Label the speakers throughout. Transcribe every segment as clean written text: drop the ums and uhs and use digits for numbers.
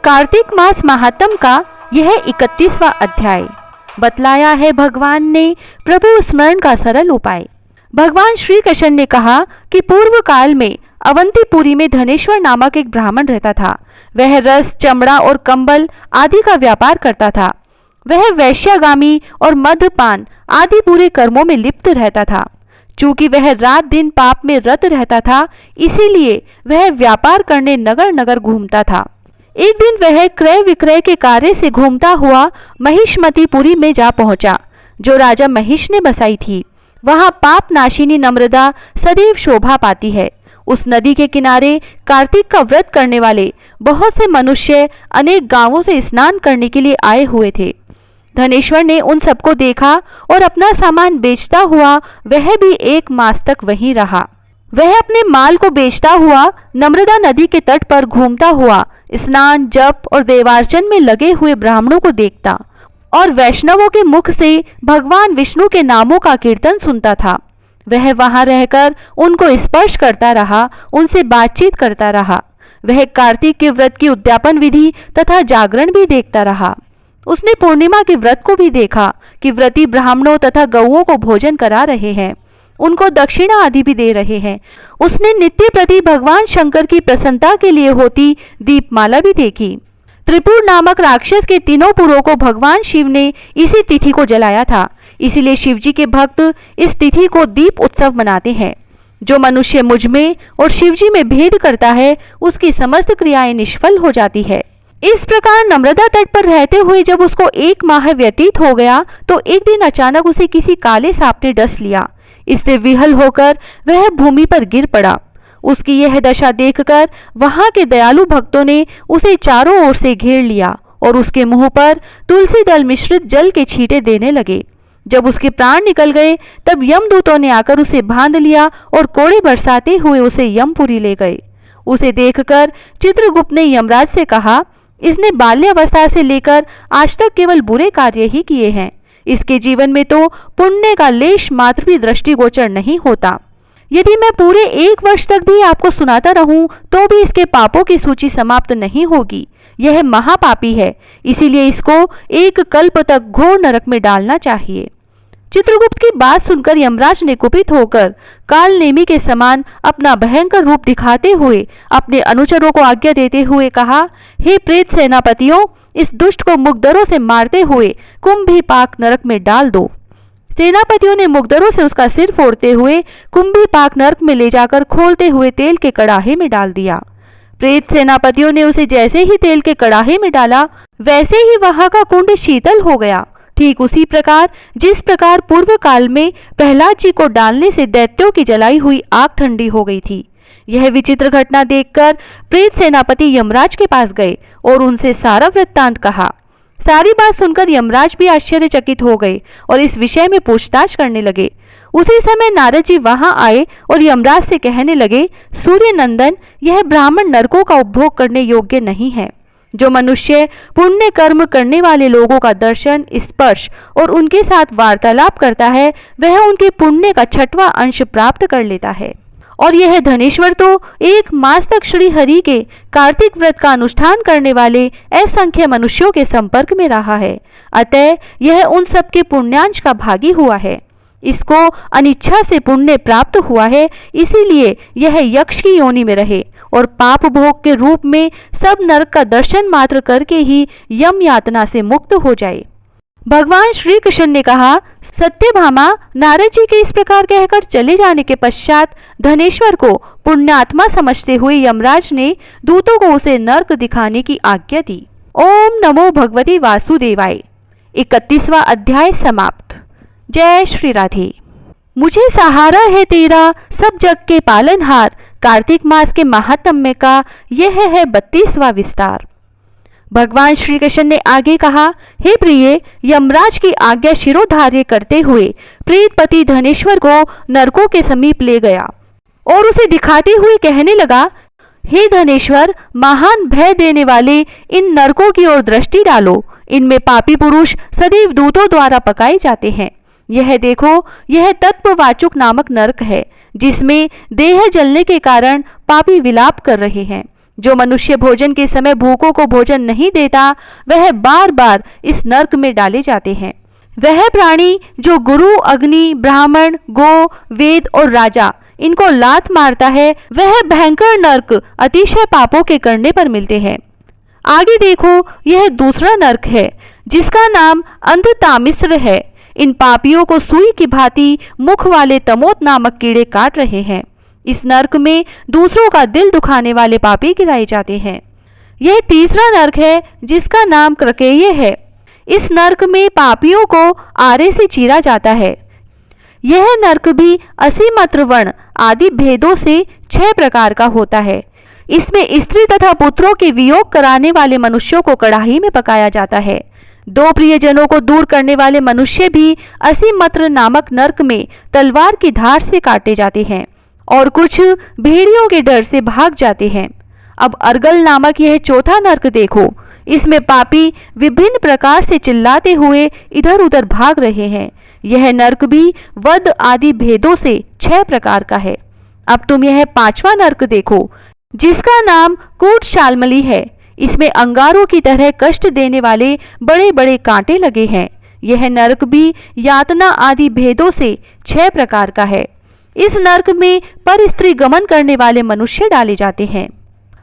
Speaker 1: कार्तिक मास महात्म का यह 31वां अध्याय। बतलाया है भगवान ने प्रभु स्मरण का सरल उपाय। भगवान श्री कृष्ण ने कहा कि पूर्व काल में अवंतीपुरी में धनेश्वर नामक एक ब्राह्मण रहता था। वह रस, चमड़ा और कंबल आदि का व्यापार करता था। वह वैश्यागामी और मद्यपान आदि पूरे कर्मों में लिप्त रहता था। चूंकि वह रात दिन पाप में रत रहता था, इसीलिए वह व्यापार करने नगर नगर घूमता था। एक दिन वह क्रय विक्रय के कार्य से घूमता हुआ महिष्मतीपुरी में जा पहुंचा, जो राजा महिष ने बसाई थी। वहां पाप नाशिनी नम्रता सदैव शोभा पाती है। उस नदी के किनारे कार्तिक का व्रत करने वाले बहुत से मनुष्य अनेक गांवों से स्नान करने के लिए आए हुए थे। धनेश्वर ने उन सबको देखा और अपना सामान बेचता हुआ वह भी 1 मास तक वहीं रहा। वह अपने माल को बेचता हुआ नम्रता नदी के तट पर घूमता हुआ स्नान, जप और देवार्चन में लगे हुए ब्राह्मणों को देखता और वैष्णवों के मुख से भगवान विष्णु के नामों का कीर्तन सुनता था। वह वहां रहकर उनको स्पर्श करता रहा, उनसे बातचीत करता रहा। वह कार्तिक के व्रत की उद्यापन विधि तथा जागरण भी देखता रहा। उसने पूर्णिमा के व्रत को भी देखा कि व्रती ब्राह्मणों तथा गौओं को भोजन करा रहे हैं, उनको दक्षिणा आदि भी दे रहे हैं। उसने नित्य प्रति भगवान शंकर की प्रसन्नता के लिए होती दीपमाला भी देखी। त्रिपुर नामक राक्षस के 3 पुरों को भगवान शिव ने इसी तिथि को जलाया था, इसीलिए शिवजी के भक्त इस तिथि को दीप उत्सव मनाते हैं। जो मनुष्य मुझ में और शिवजी में भेद करता है, उसकी समस्त क्रियाएं निष्फल हो जाती है। इस प्रकार नम्रता तट पर रहते हुए जब उसको 1 माह व्यतीत हो गया, तो एक दिन अचानक उसे किसी काले सांप ने डस लिया। इससे विहल होकर वह भूमि पर गिर पड़ा। उसकी यह दशा देखकर वहां के दयालु भक्तों ने उसे चारों ओर से घेर लिया और उसके मुंह पर तुलसी दल मिश्रित जल के छींटे देने लगे। जब उसके प्राण निकल गए, तब यमदूतों ने आकर उसे बांध लिया और कोड़े बरसाते हुए उसे यमपुरी ले गए। उसे देखकर चित्रगुप्त ने यमराज से कहा, इसने बाल्यावस्था से लेकर आज तक केवल बुरे कार्य ही किए हैं। इसके जीवन में तो पुण्य का लेश मात्र भी दृष्टिगोचर नहीं होता। यदि मैं पूरे 1 वर्ष तक भी आपको सुनाता रहूं, तो भी इसके पापों की सूची समाप्त नहीं होगी। यह महापापी है, इसीलिए इसको 1 कल्प तक घोर नरक में डालना चाहिए। चित्रगुप्त की बात सुनकर यमराज ने कुपित होकर काल नेमी के समान अपना भयंकर रूप दिखाते हुए अपने अनुचरों को आज्ञा देते हुए कहा, हे प्रेत सेनापतियों, इस दुष्ट को मुग्धरों से मारते हुए कुंभीपाक नरक में डाल दो। सेनापतियों ने मुग्धरों से उसका सिर फोड़ते हुए कुंभीपाक नरक में ले जाकर खोलते हुए तेल के कड़ाहे में डाल दिया। प्रेत सेनापतियों ने उसे जैसे ही तेल के कड़ाहे में डाला, वैसे ही वहां का कुंड शीतल हो गया। ठीक उसी प्रकार जिस प्रकार पूर्व काल में प्रहलाद जी को डालने से दैत्यों की जलाई हुई आग ठंडी हो गई थी। यह विचित्र घटना देखकर प्रेत सेनापति यमराज के पास गए और उनसे सारा वृत्तांत कहा। सारी बात सुनकर यमराज भी आश्चर्यचकित हो गए और इस विषय में पूछताछ करने लगे। उसी समय नारद जी वहां आए और यमराज से कहने लगे, सूर्य नंदन, यह ब्राह्मण नरकों का उपभोग करने योग्य नहीं है। जो मनुष्य पुण्य कर्म करने वाले लोगों का दर्शन, स्पर्श और उनके साथ वार्तालाप करता है, वह उनके पुण्य का 6वां अंश प्राप्त कर लेता है। और यह धनेश्वर तो 1 मास तक श्री हरि के कार्तिक व्रत का अनुष्ठान करने वाले असंख्य मनुष्यों के संपर्क में रहा है। अतः यह उन सबके पुण्यांश का भागी हुआ है। इसको अनिच्छा से पुण्य प्राप्त हुआ है, इसीलिए यह यक्ष की योनि में रहे और पाप भोग के रूप में सब नरक का दर्शन मात्र करके ही यम यातना से मुक्त हो जाए। भगवान श्री कृष्ण ने कहा, सत्यभामा, नारद जी के इस प्रकार कहकर चले जाने के पश्चात धनेश्वर को पुण्यात्मा समझते हुए यमराज ने दूतों को उसे नरक दिखाने की आज्ञा दी। ओम नमो भगवते वासुदेवाय। 31वां अध्याय समाप्त। जय श्री राधे। मुझे सहारा है तेरा सब जग के पालनहार, कार्तिक मास के महात्म्य का यह है 32वां विस्तार। भगवान श्री कृष्ण ने आगे कहा, हे प्रिय, यमराज की आज्ञा शिरोधार्य करते हुए प्रेतपति धनेश्वर को नरकों के समीप ले गया और उसे दिखाते हुए कहने लगा, हे धनेश्वर, महान भय देने वाले इन नरकों की ओर दृष्टि डालो। इनमें पापी पुरुष सदैव दूतों द्वारा पकाए जाते हैं। यह देखो, यह तत्ववाचुक नामक नरक है, जिसमें देह जलने के कारण पापी विलाप कर रहे हैं। जो मनुष्य भोजन के समय भूखों को भोजन नहीं देता, वह बार बार इस नरक में डाले जाते हैं। वह प्राणी जो गुरु, अग्नि, ब्राह्मण, गो, वेद और राजा इनको लात मारता है, वह भयंकर नरक अतिशय पापों के करने पर मिलते हैं। आगे देखो, यह दूसरा नरक है जिसका नाम अंधतामिस्र है। इन पापियों को सुई की भांति मुख वाले तमोत नामक कीड़े काट रहे हैं। इस नरक में दूसरों का दिल दुखाने वाले पापी गिराए जाते हैं। यह तीसरा नरक है जिसका नाम क्रकेय है। इस नरक में पापियों को आरे से चीरा जाता है। यह नरक भी असीमत्र वर्ण आदि भेदों से 6 प्रकार का होता है। इसमें स्त्री तथा पुत्रों के वियोग कराने वाले मनुष्यों को कड़ाही में पकाया जाता है। 2 प्रियजनों को दूर करने वाले मनुष्य भी असीमत्र नामक नरक में तलवार की धार से काटे जाते हैं और कुछ भेड़ियों के डर से भाग जाते हैं। अब अर्गल नामक यह चौथा नरक देखो। इसमें पापी विभिन्न प्रकार से चिल्लाते हुए इधर उधर भाग रहे हैं। यह नरक भी वध आदि भेदों से 6 प्रकार का है। अब तुम यह 5वां नरक देखो जिसका नाम कूट शालमली है। इसमें अंगारों की तरह कष्ट देने वाले बड़े बड़े कांटे लगे हैं। यह नरक भी यातना आदि भेदों से 6 प्रकार का है। इस नरक में पर स्त्री गमन करने वाले मनुष्य डाले जाते हैं।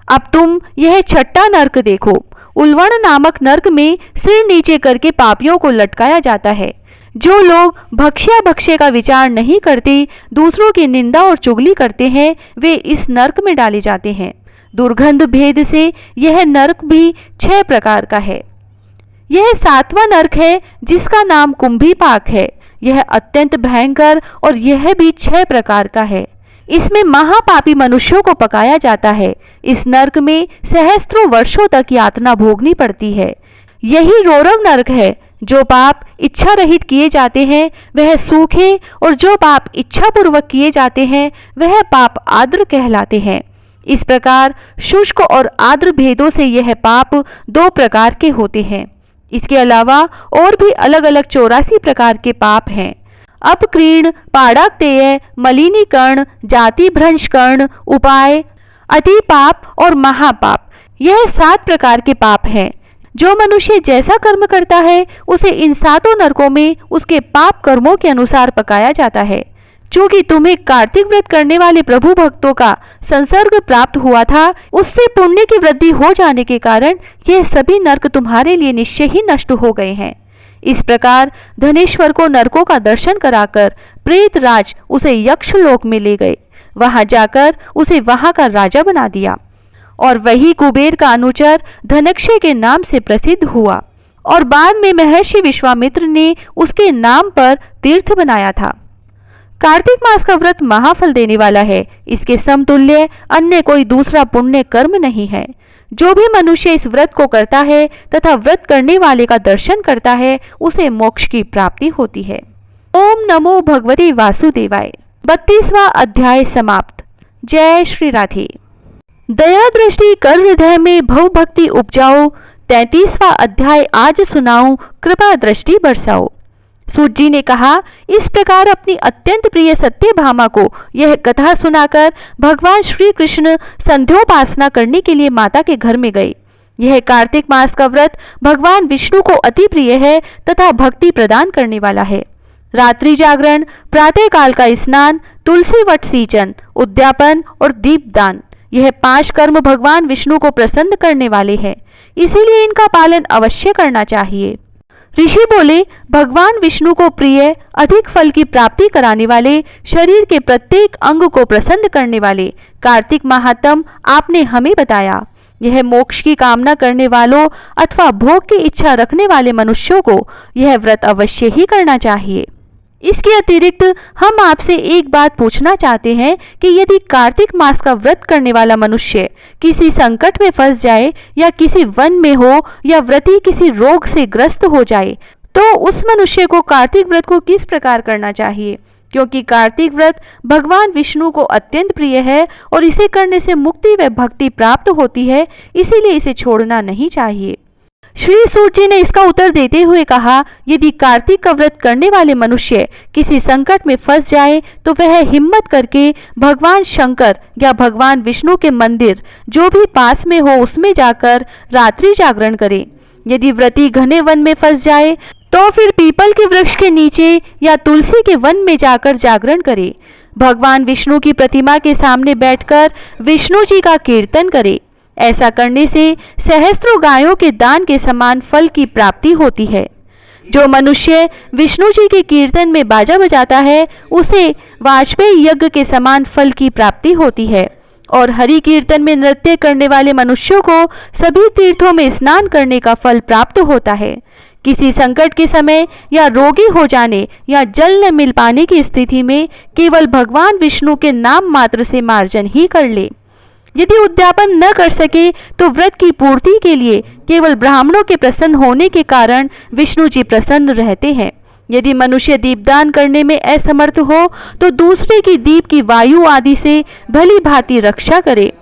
Speaker 1: अब तुम यह 6वां नरक देखो। उल्वण नामक नरक में सिर नीचे करके पापियों को लटकाया जाता है। जो लोग भक्ष्या भक्ष्य का विचार नहीं करते, दूसरों की निंदा और चुगली करते हैं, वे इस नरक में डाले जाते हैं। दुर्गंध भेद से यह नरक भी 6 प्रकार का है। यह 7वां नरक है जिसका नाम कुंभीपाक है। यह अत्यंत भयंकर और यह भी 6 प्रकार का है। इसमें महापापी मनुष्यों को पकाया जाता है। इस नरक में सहस्त्रों वर्षों तक यातना भोगनी पड़ती है। यही रोरव नरक है। जो पाप इच्छा रहित किए जाते हैं वह सूखे, और जो पाप इच्छा पूर्वक किए जाते हैं वह पाप आर्द्र कहलाते हैं। इस प्रकार शुष्क और आर्द्र भेदों से यह पाप 2 प्रकार के होते हैं। इसके अलावा और भी अलग अलग 84 प्रकार के पाप हैं। अपक्रीण, पाड़ाक्तेय, मलिनीकर्ण, जाति भ्रंशकर्ण, उपाय, अति पाप और महापाप, यह 7 प्रकार के पाप हैं। जो मनुष्य जैसा कर्म करता है उसे इन 7 नरकों में उसके पाप कर्मों के अनुसार पकाया जाता है। चूंकि तुम्हें कार्तिक व्रत करने वाले प्रभु भक्तों का संसर्ग प्राप्त हुआ था, उससे पुण्य की वृद्धि हो जाने के कारण ये सभी नरक तुम्हारे लिए निश्चय ही नष्ट हो गए हैं। इस प्रकार धनेश्वर को नरकों का दर्शन कराकर प्रेत राज उसे यक्ष लोक में ले गए। वहां जाकर उसे वहां का राजा बना दिया और वही कुबेर का अनुचर धनक्षय के नाम से प्रसिद्ध हुआ और बाद में महर्षि विश्वामित्र ने उसके नाम पर तीर्थ बनाया था। कार्तिक मास का व्रत महाफल देने वाला है। इसके समतुल्य अन्य कोई दूसरा पुण्य कर्म नहीं है। जो भी मनुष्य इस व्रत को करता है तथा व्रत करने वाले का दर्शन करता है, उसे मोक्ष की प्राप्ति होती है। ओम नमो भगवते वासुदेवाय। 32वां अध्याय समाप्त। जय श्री राधे। दया दृष्टि कर हृदय में भव भक्ति उपजाओ। 33वां अध्याय आज सुनाऊं, कृपा दृष्टि बरसाओ। सूत जी ने कहा, इस प्रकार अपनी अत्यंत प्रिय सत्यभामा को यह कथा सुनाकर भगवान श्री कृष्ण संध्योपासना करने के लिए माता के घर में गए। यह कार्तिक मास का व्रत भगवान विष्णु को अति प्रिय है तथा भक्ति प्रदान करने वाला है। रात्रि जागरण, प्रातः काल का स्नान, तुलसी वट सींचन, उद्यापन और दीपदान, यह 5 कर्म भगवान विष्णु को प्रसन्न करने वाले हैं, इसीलिए इनका पालन अवश्य करना चाहिए। ऋषि बोले, भगवान विष्णु को प्रिय, अधिक फल की प्राप्ति कराने वाले, शरीर के प्रत्येक अंग को प्रसन्न करने वाले कार्तिक महात्म आपने हमें बताया। यह मोक्ष की कामना करने वालों अथवा भोग की इच्छा रखने वाले मनुष्यों को यह व्रत अवश्य ही करना चाहिए। इसके अतिरिक्त हम आपसे एक बात पूछना चाहते हैं कि यदि कार्तिक मास का व्रत करने वाला मनुष्य किसी संकट में फंस जाए या किसी वन में हो या व्रती किसी रोग से ग्रस्त हो जाए, तो उस मनुष्य को कार्तिक व्रत को किस प्रकार करना चाहिए? क्योंकि कार्तिक व्रत भगवान विष्णु को अत्यंत प्रिय है और इसे करने से मुक्ति व भक्ति प्राप्त होती है, इसीलिए इसे छोड़ना नहीं चाहिए। श्री सूत जी ने इसका उत्तर देते हुए कहा, यदि कार्तिक का व्रत करने वाले मनुष्य किसी संकट में फंस जाए तो वह हिम्मत करके भगवान शंकर या भगवान विष्णु के मंदिर जो भी पास में हो उसमें जाकर रात्रि जागरण करे। यदि व्रती घने वन में फंस जाए तो फिर पीपल के वृक्ष के नीचे या तुलसी के वन में जाकर जागरण करे। भगवान विष्णु की प्रतिमा के सामने बैठकर विष्णु जी का कीर्तन करे। ऐसा करने से सहस्त्रों गायों के दान के समान फल की प्राप्ति होती है। जो मनुष्य विष्णु जी के कीर्तन में बाजा बजाता है उसे वाजपेयी यज्ञ के समान फल की प्राप्ति होती है। और हरि कीर्तन में नृत्य करने वाले मनुष्यों को सभी तीर्थों में स्नान करने का फल प्राप्त होता है। किसी संकट के समय या रोगी हो जाने या जल न मिल पाने की स्थिति में केवल भगवान विष्णु के नाम मात्र से मार्जन ही कर ले। यदि उद्यापन न कर सके तो व्रत की पूर्ति के लिए केवल ब्राह्मणों के प्रसन्न होने के कारण विष्णु जी प्रसन्न रहते हैं। यदि मनुष्य दीपदान करने में असमर्थ हो तो दूसरे की दीप की वायु आदि से भली भांति रक्षा करे।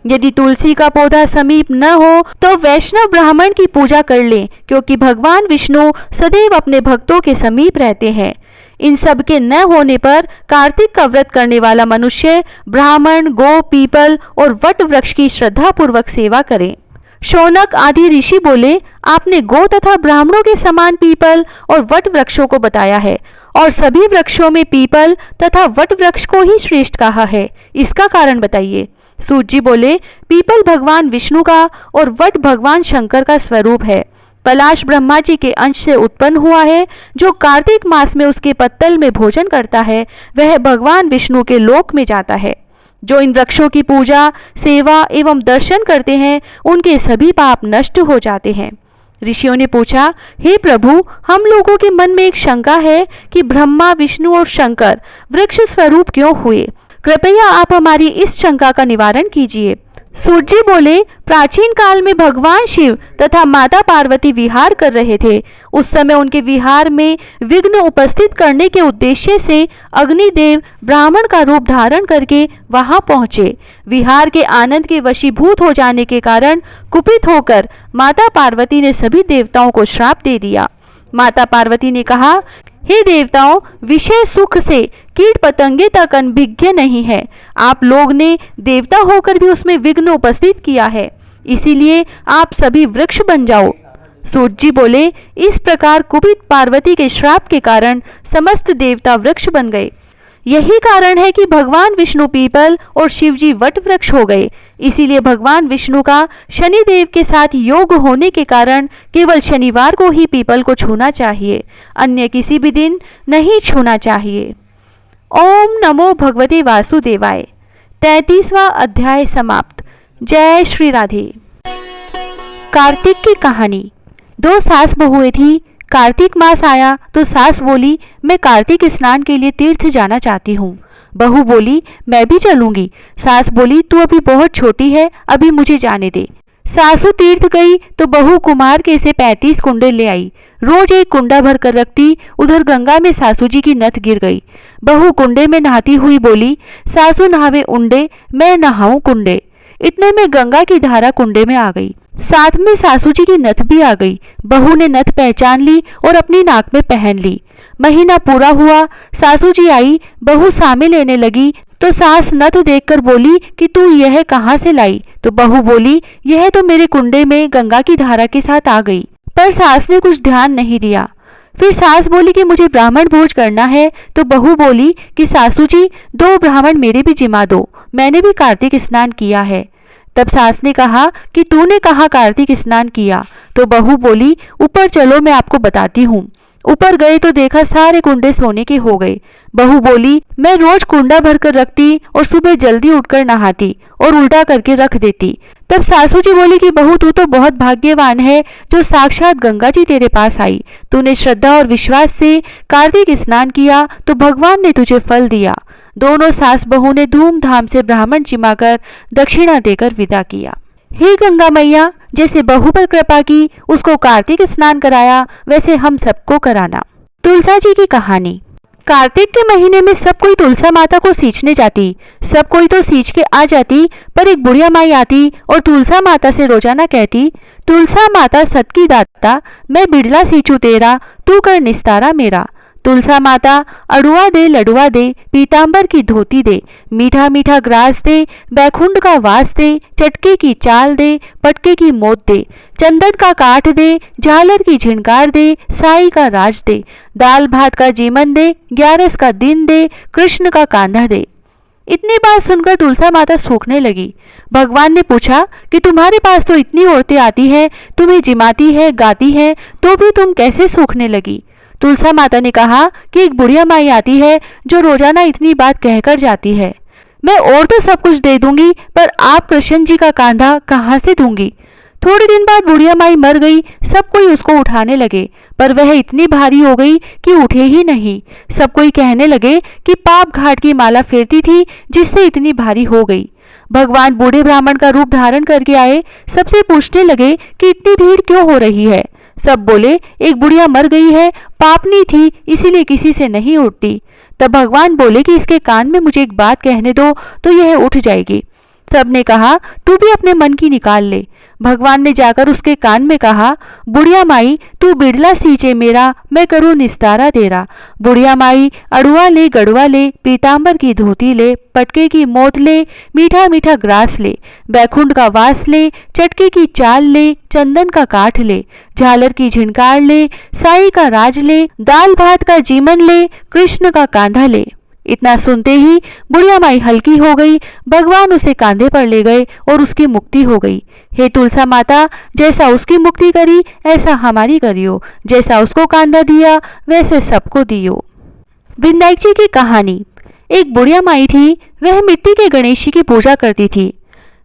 Speaker 1: यदि तुलसी का पौधा समीप न हो तो वैष्णव ब्राह्मण की पूजा कर ले, क्योंकि भगवान विष्णु सदैव अपने भक्तों के समीप रहते हैं। इन सब के न होने पर कार्तिक का व्रत करने वाला मनुष्य ब्राह्मण, गो, पीपल और वट वृक्ष की श्रद्धा पूर्वक सेवा करे। शौनक आदि ऋषि बोले, आपने गो तथा ब्राह्मणों के समान पीपल और वट वृक्षों को बताया है और सभी वृक्षों में पीपल तथा वट वृक्ष को ही श्रेष्ठ कहा है, इसका कारण बताइए। सूत जी बोले, पीपल भगवान विष्णु का और वट भगवान शंकर का स्वरूप है। पलाश ब्रह्मा जी के अंश से उत्पन्न हुआ है। जो कार्तिक मास में उसके पत्तल में भोजन करता है वह भगवान विष्णु के लोक में जाता है। जो इन वृक्षों की पूजा, सेवा एवं दर्शन करते हैं उनके सभी पाप नष्ट हो जाते हैं। ऋषियों ने पूछा, हे प्रभु, हम लोगों के मन में एक शंका है कि ब्रह्मा, विष्णु और शंकर वृक्ष स्वरूप क्यों हुए? कृपया आप हमारी इस शंका का निवारण कीजिए। सूत जी बोले, प्राचीन काल में भगवान शिव तथा माता पार्वती विहार कर रहे थे। उस समय उनके विहार में विघ्न उपस्थित करने के उद्देश्य से अग्निदेव ब्राह्मण का रूप धारण करके वहां पहुंचे। विहार के आनंद के वशीभूत हो जाने के कारण कुपित होकर माता पार्वती ने सभी देवताओं को श्राप दे दिया। माता पार्वती ने कहा, हे देवताओं, विषय सुख से कीट पतंगे तक अनभिज्ञ नहीं है। आप लोग ने देवता होकर भी उसमें विघ्न उपस्थित किया है, इसीलिए आप सभी वृक्ष बन जाओ। सूत जी बोले, इस प्रकार कुपित पार्वती के श्राप के कारण समस्त देवता वृक्ष बन गए। यही कारण है कि भगवान विष्णु पीपल और शिव जी वट वृक्ष हो गए। इसीलिए भगवान विष्णु का शनिदेव के साथ योग होने के कारण केवल शनिवार को ही पीपल को छूना चाहिए, अन्य किसी भी दिन नहीं छूना चाहिए। ओम नमो भगवते वासुदेवाय। 33वां अध्याय समाप्त। जय श्री राधे। कार्तिक की कहानी। दो सास बहुएं थी। कार्तिक मास आया तो सास बोली, मैं कार्तिक स्नान के लिए तीर्थ जाना चाहती हूँ। बहू बोली, मैं भी चलूंगी। सास बोली, तू अभी बहुत छोटी है, अभी मुझे जाने दे। सासू तीर्थ गई तो बहू कुम्हार के से 35 कुंडे ले आई। रोज एक कुंडा भर कर रखती। उधर गंगा में सासू जी की नथ गिर गई। बहू कुंडे में नहाती हुई बोली, सासू नहावे उंडे, मैं नहाऊं कुंडे। इतने में गंगा की धारा कुंडे में आ गई। साथ में सासू जी की नथ भी आ गई। बहू ने नथ पहचान ली और अपनी नाक में पहन ली। महीना पूरा हुआ, सासू जी आई। बहू सामे लेने लगी तो सास नथ देखकर बोली कि तू यह कहाँ से लाई? तो बहू बोली, यह तो मेरे कुंडे में गंगा की धारा के साथ आ गई। पर सास ने कुछ ध्यान नहीं दिया। फिर सास बोली कि मुझे ब्राह्मण भोज करना है। तो बहू बोली कि सासू जी, 2 ब्राह्मण मेरे भी जिमा दो, मैंने भी कार्तिक स्नान किया है। तब सास ने कहा कि तूने कहाँ कार्तिक स्नान किया? तो बहू बोली, ऊपर चलो, मैं आपको बताती हूँ। ऊपर गए तो देखा सारे कुंडे सोने के हो गए। बहू बोली, मैं रोज कुंडा भरकर रखती और सुबह जल्दी उठकर नहाती और उल्टा करके रख देती। तब सासू जी बोली कि बहू, तू तो बहुत भाग्यवान है जो साक्षात गंगा जी तेरे पास आई। तूने श्रद्धा और विश्वास से कार्तिक स्नान किया तो भगवान ने तुझे फल दिया। दोनों सास बहू ने धूमधाम से ब्राह्मण जिमाकर दक्षिणा देकर विदा किया। हे गंगा मैया, जैसे बहू पर कृपा की, उसको कार्तिक स्नान कराया, वैसे हम सबको कराना। तुलसा जी की कहानी। कार्तिक के महीने में सब कोई तुलसा माता को सींचने जाती। सब कोई तो सींच के आ जाती, पर एक बुढ़िया माई आती और तुलसा माता से रोजाना कहती, तुलसा माता सत की दाता, मैं बिड़ला सींचू तेरा, तू कर निस्तारा मेरा। तुलसा माता अड़ुआ दे लडुआ दे, पीतांबर की धोती दे, मीठा मीठा ग्रास दे, बैकुंठ का वास दे, चटके की चाल दे, पटके की मोत दे, चंदन का काठ दे, झालर की झिनकार दे, साई का राज दे, दाल भात का जीमन दे, ग्यारस का दिन दे, कृष्ण का कांधा दे। इतनी बात सुनकर तुलसा माता सूखने लगी। भगवान ने पूछा कि तुम्हारे पास तो इतनी औरतें आती हैं, तुम्हें जिमाती है, गाती है, तो भी तुम कैसे सूखने लगी? तुलसा माता ने कहा कि एक बुढ़िया माई आती है जो रोजाना इतनी बात कहकर जाती है। मैं और तो सब कुछ दे दूंगी, पर आप कृष्ण जी का कांधा कहाँ से दूंगी? थोड़े दिन बाद बुढ़िया माई मर गई। सब कोई उसको उठाने लगे, पर वह इतनी भारी हो गई कि उठे ही नहीं। सब कोई कहने लगे कि पाप घाट की माला फेरती थी जिससे इतनी भारी हो गई। भगवान बूढ़े ब्राह्मण का रूप धारण करके आए। सबसे पूछने लगे कि इतनी भीड़ क्यों हो रही है? सब बोले, एक बुढ़िया मर गई है, पापनी थी, इसीलिए किसी से नहीं उठती। तब भगवान बोले कि इसके कान में मुझे एक बात कहने दो तो यह उठ जाएगी। सबने कहा, तू भी अपने मन की निकाल ले। भगवान ने जाकर उसके कान में कहा, बुढ़िया माई तू बिड़ला सींचे मेरा, मैं करूँ निस्तारा तेरा। बुढ़िया माई अड़ुआ ले गड़ुआ ले, पीतांबर की धोती ले, पटके की मोत ले, मीठा मीठा ग्रास ले, बैकुंठ का वास ले, चटके की चाल ले, चंदन का काठ ले, झालर की झिनकार ले, साई का राज ले, दाल भात का जीमन ले, कृष्ण का कांधा ले। इतना सुनते ही बुढ़िया माई हल्की हो गई। भगवान उसे कांधे पर ले गए और उसकी मुक्ति हो गई। हे तुलसा माता, जैसा उसकी मुक्ति करी ऐसा हमारी करियो, जैसा उसको कांधा दिया वैसे सबको दियो। विनायक जी की कहानी। एक बुढ़िया माई थी, वह मिट्टी के गणेश जी की पूजा करती थी।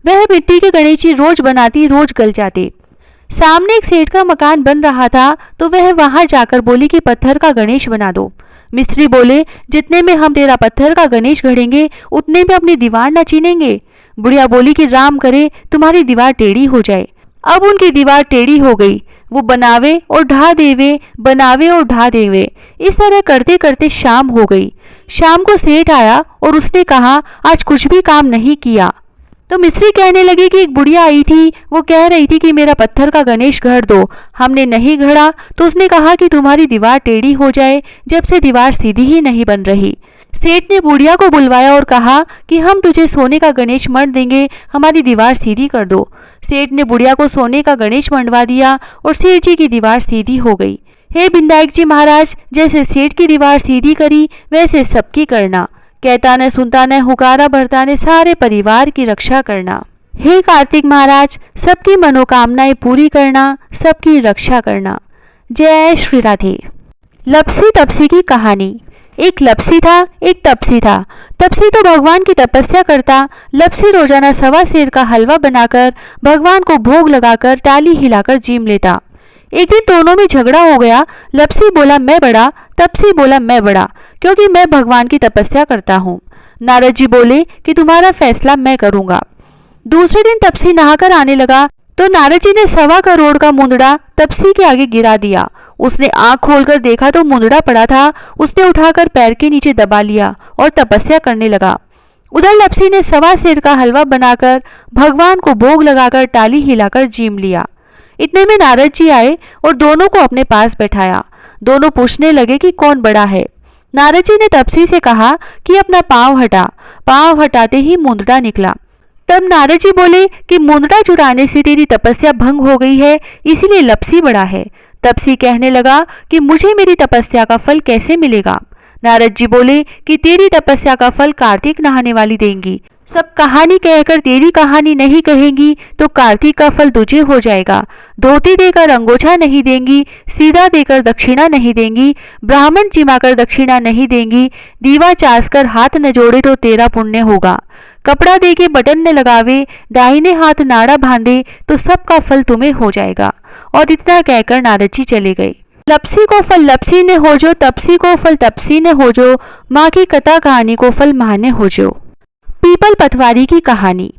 Speaker 1: वह मिट्टी के गणेश जी रोज बनाती, रोज गल जाते। सामने एक सेठ का मकान बन रहा था तो वह वहां जाकर बोली कि पत्थर का गणेश बना दो। मिस्त्री बोले, जितने में हम तेरा पत्थर का गणेश गढ़ेंगे उतने में अपनी दीवार न चीनेंगे। बुढ़िया बोली कि राम करे तुम्हारी दीवार टेढ़ी हो जाए। अब उनकी दीवार टेढ़ी हो गई। वो बनावे और ढा देवे, बनावे और ढा देवे। इस तरह करते करते शाम हो गई। शाम को सेठ आया और उसने कहा, आज कुछ भी काम नहीं किया। तो मिस्त्री कहने लगे कि एक बुढ़िया आई थी, वो कह रही थी कि मेरा पत्थर का गणेश गढ़ दो। हमने नहीं गढ़ा तो उसने कहा कि तुम्हारी दीवार टेढ़ी हो जाए। जब से दीवार सीधी ही नहीं बन रही। सेठ ने बुढ़िया को बुलवाया और कहा कि हम तुझे सोने का गणेश मढ़ देंगे, हमारी दीवार सीधी कर दो। सेठ ने बुढ़िया को सोने का गणेश मंडवा दिया और सेठ जी की दीवार सीधी हो गई। हे विनायक जी महाराज, जैसे सेठ की दीवार सीधी करी वैसे सबकी करना। कहता न सुनता न हुकारा भरता ने सारे परिवार की रक्षा करना। हे कार्तिक महाराज, सबकी मनोकामनाएं पूरी करना, सबकी रक्षा करना। जय श्री राधे। लपसी तपसी की कहानी। एक लपसी था, एक तपसी था। तपसी तो भगवान की तपस्या करता। लपसी रोजाना 1.25 सेर का हलवा बनाकर भगवान को भोग लगाकर टाली हिलाकर जीम लेता। एक दिन दोनों में झगड़ा हो गया। लपसी बोला मैं बड़ा, तपसी बोला मैं बड़ा, क्योंकि मैं भगवान की तपस्या करता हूँ। नारद जी बोले कि तुम्हारा फैसला मैं करूँगा। दूसरे दिन तपसी नहाकर आने लगा तो नारद जी ने 1.25 करोड़ का मुंदड़ा तपसी के आगे गिरा दिया। उसने आंख खोलकर देखा तो मुंदड़ा पड़ा था। उसने उठाकर पैर के नीचे दबा लिया और तपस्या करने लगा। उधर लपसी ने 1.25 सेर का हलवा बनाकर भगवान को भोग लगाकर टाली हिलाकर जीम लिया। इतने में नारद जी आए और दोनों को अपने पास बैठाया। दोनों पूछने लगे कि कौन बड़ा है। नारद जी ने तपसी से कहा कि अपना पांव हटा। पांव हटाते ही मुंदड़ा निकला। तब नारद जी बोले कि मुंदड़ा चुराने से तेरी तपस्या भंग हो गई है, इसीलिए लपसी बड़ा है। तपसी कहने लगा कि मुझे मेरी तपस्या का फल कैसे मिलेगा। नारद जी बोले कि तेरी तपस्या का फल कार्तिक नहाने वाली देंगी। सब कहानी कहकर तेरी कहानी नहीं कहेंगी तो कार्तिक का फल तुझे हो जाएगा। धोती देकर अंगोछा नहीं देंगी, सीधा देकर दक्षिणा नहीं देंगी, ब्राह्मण जिमाकर दक्षिणा नहीं देंगी, दीवा चास कर हाथ न जोड़े तो तेरा पुण्य होगा। कपड़ा देके बटन न लगावे, दाहिने हाथ नाड़ा बांधे तो सबका फल तुम्हें हो जाएगा। और इतना कहकर नारद जी चले गए। लपसी को फल लपसी ने हो जो, तपसी को फल तपसी ने हो जो, माँ की कथा कहानी को फल माँ ने हो जो। पीपल पतवारी की कहानी।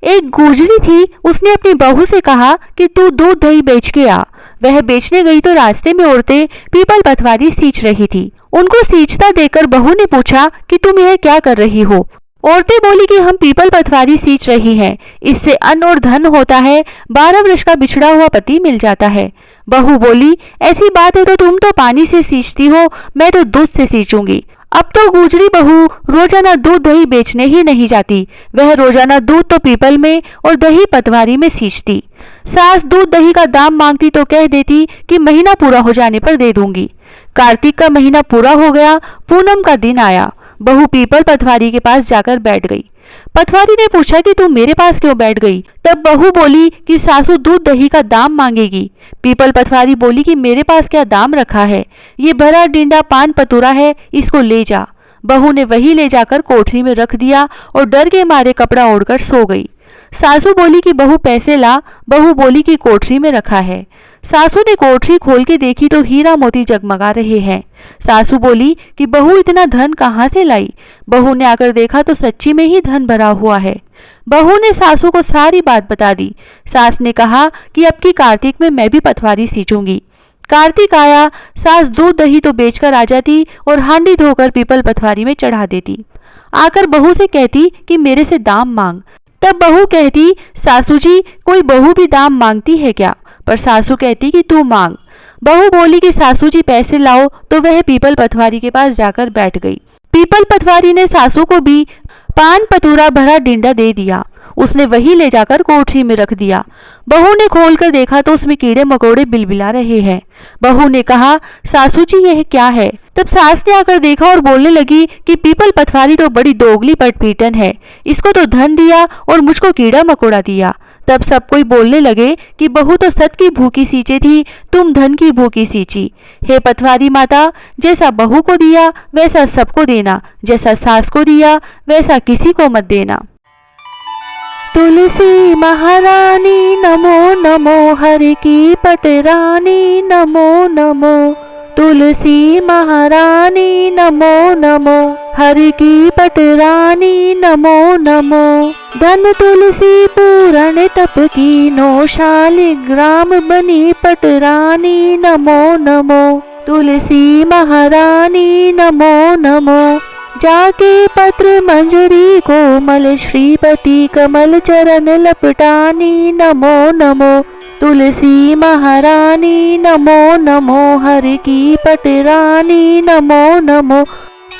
Speaker 1: एक गुजरी थी, उसने अपनी बहू से कहा कि तू दूध दही बेच के आ। वह बेचने गई तो रास्ते में औरतें पीपल पथवारी सींच रही थी। उनको सींचता देखकर बहू ने पूछा कि तुम यह क्या कर रही हो? औरतें बोली कि हम पीपल पथवारी सींच रही हैं, इससे अन्न और धन होता है, 12 वर्ष का बिछड़ा हुआ पति मिल जाता है। बहू बोली, ऐसी बात है तो तुम तो पानी से सींचती हो, मैं तो दूध से सींचूंगी। अब तो गुजरी बहू रोजाना दूध दही बेचने ही नहीं जाती, वह रोजाना दूध तो पीपल में और दही पटवारी में सींचती। सास दूध दही का दाम मांगती तो कह देती कि महीना पूरा हो जाने पर दे दूंगी। कार्तिक का महीना पूरा हो गया, पूनम का दिन आया। बहू पीपल पटवारी के पास जाकर बैठ गई। पटवारी ने पूछा कि तुम मेरे पास क्यों बैठ गई? तब बहू बोली कि सासू दूध दही का दाम मांगेगी। पीपल पटवारी बोली कि मेरे पास क्या दाम रखा है, ये भरा डिंडा पान पतुरा है, इसको ले जा। बहू ने वही ले जाकर कोठरी में रख दिया और डर के मारे कपड़ा ओढ़कर सो गई। सासू बोली कि बहू पैसे ला, बहू बोली कि कोठरी में रखा है। सासू ने कोठरी खोल के देखी तो हीरा मोती जगमगा रहे हैं। सासू बोली कि बहू इतना धन कहाँ से लाई? बहू ने आकर देखा तो सच्ची में ही धन भरा हुआ है। बहू ने सासू को सारी बात बता दी। सास ने कहा कि अब की कार्तिक में मैं भी पटवारी सींचूंगी। कार्तिक आया, सास दूध दही तो बेचकर आ जाती और हांडी धोकर पीपल पटवारी में चढ़ा देती। आकर बहू से कहती कि मेरे से दाम मांग। तब बहू कहती, सासू जी कोई बहू भी दाम मांगती है क्या? पर सासू कहती कि तू मांग। बहू बोली कि सासू जी पैसे लाओ, तो वह पीपल पटवारी के पास जाकर बैठ गई। पीपल पटवारी ने सासू को भी पान पतूरा भरा डिंडा दे दिया। उसने वही ले जाकर कोठरी में रख दिया। बहू ने खोलकर देखा तो उसमें कीड़े मकोड़े बिलबिला रहे हैं। बहू ने कहा, सासू जी यह क्या है? तब सास ने आकर देखा और बोलने लगी कि पीपल पटवारी तो बड़ी दोगली पटपीटन है, इसको तो धन दिया और मुझको कीड़ा मकोड़ा दिया। तब सब कोई बोलने लगे कि बहू तो सत की भूखी सींचे थी, तुम धन की भूखी सींची। हे पटवारी माता, जैसा बहू को दिया वैसा सबको देना, जैसा सास को दिया वैसा किसी को मत देना। तुलसी महारानी नमो नमो, हर की पटरानी नमो नमो। तुलसी महारानी नमो नमो, हर की पटरानी नमो नमो। धन तुलसी पूरण तप की नो, शालिग्राम बनी पटरानी नमो नमो। तुलसी महारानी नमो नमो। जाके पत्र मंजरी कोमल, श्रीपति कमल चरण लपटानी नमो नमो। तुलसी महारानी नमो नमो, हर की पटरानी नमो नमो।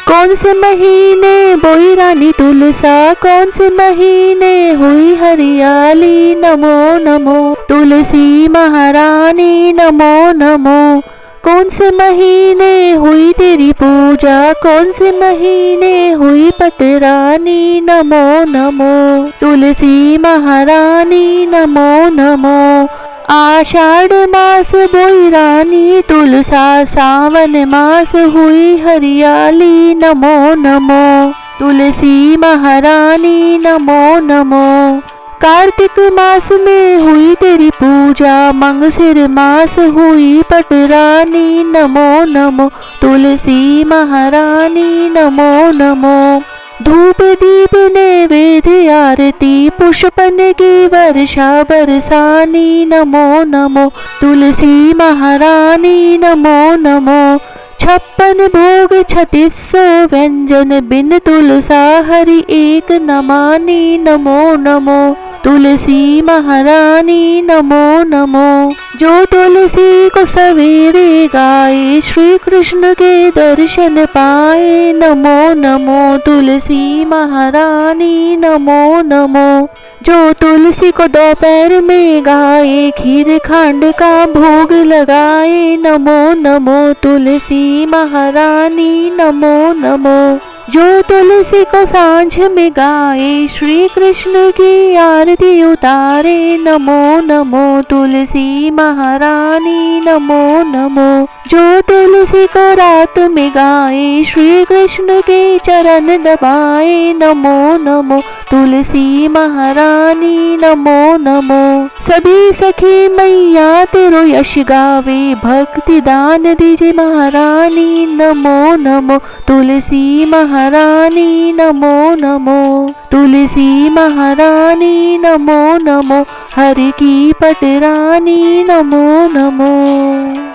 Speaker 1: कौन से महीने बोई रानी तुलसा, कौन से महीने हुई हरियाली नमो नमो। तुलसी महारानी नमो नमो। कौन से महीने हुई तेरी पूजा, कौन से महीने हुई पटरानी नमो नमो। तुलसी महारानी नमो नमो। आषाढ़ मास बोई रानी तुलसा, सावन मास हुई हरियाली नमो नमो। तुलसी महारानी नमो नमो। कार्तिक मास में हुई तेरी पूजा, मंगसिर मास हुई पटरानी नमो नमो। तुलसी महारानी नमो नमो। धूप दीप नैवेद्य आरती, पुष्पन की वर्षा बरसानी नमो नमो। तुलसी महारानी नमो नमो। 56 भोग 3600 व्यंजन, बिन तुलसा हरि एक न मानी नमो नमो। तुलसी महारानी नमो नमो। जो तुलसी को सवेरे गाए, श्री कृष्ण के दर्शन पाए नमो नमो। तुलसी महारानी नमो नमो। जो तुलसी को दोपहर में गाए, खीर खांड का भोग लगाए नमो नमो। तुलसी महारानी नमो नमो। जो तुलसी को सांझ में गाए, श्री कृष्ण की आरती उतारे नमो नमो। तुलसी महारानी नमो नमो। जो तुलसी को रात में गाए, श्री कृष्ण के चरण दबाए नमो नमो। तुलसी महारानी नमो नमो। सभी सखी मैया तेरो यश गावे, भक्ति दान दीजिए महारानी नमो नमो। तुलसी महारानी महारानी नमो नमो, तुलसी महारानी नमो नमो, हरि की पटरानी नमो नमो।